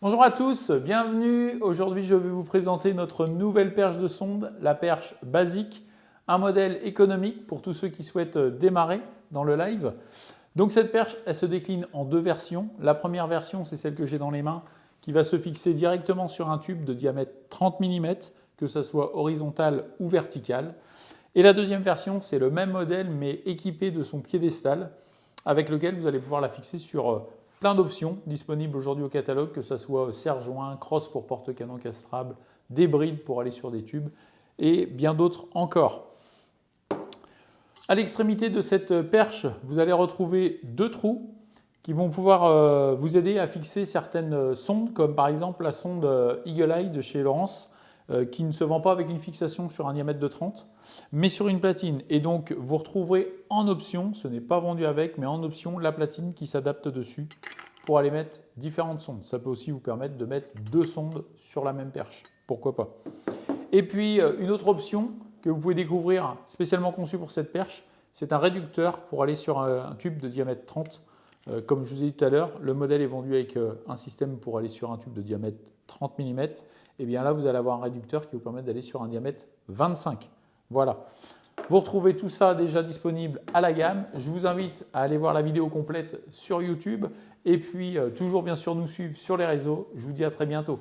Bonjour à tous, bienvenue. Aujourd'hui, je vais vous présenter notre nouvelle perche de sonde, la perche basique, un modèle économique pour tous ceux qui souhaitent démarrer dans le live. Donc cette perche, elle se décline en deux versions. La première version, c'est celle que j'ai dans les mains, qui va se fixer directement sur un tube de diamètre 30 mm, que ce soit horizontal ou vertical. Et la deuxième version, c'est le même modèle, mais équipé de son piédestal, avec lequel vous allez pouvoir la fixer sur plein d'options disponibles aujourd'hui au catalogue, que ce soit serre-joint, crosse pour porte-canon castrable, des brides pour aller sur des tubes et bien d'autres encore. À l'extrémité de cette perche, vous allez retrouver deux trous qui vont pouvoir vous aider à fixer certaines sondes, comme par exemple la sonde Eagle Eye de chez Lowrance, qui ne se vend pas avec une fixation sur un diamètre de 30, mais sur une platine. Et donc, vous retrouverez en option, ce n'est pas vendu avec, mais en option, la platine qui s'adapte dessus pour aller mettre différentes sondes. Ça peut aussi vous permettre de mettre deux sondes sur la même perche, pourquoi pas. Et puis, une autre option que vous pouvez découvrir, spécialement conçue pour cette perche, c'est un réducteur pour aller sur un tube de diamètre 30. Comme je vous ai dit tout à l'heure, le modèle est vendu avec un système pour aller sur un tube de diamètre 30 mm. Et bien là, vous allez avoir un réducteur qui vous permet d'aller sur un diamètre 25. Voilà. Vous retrouvez tout ça déjà disponible à la gamme. Je vous invite à aller voir la vidéo complète sur YouTube et puis toujours bien sûr nous suivre sur les réseaux. Je vous dis à très bientôt.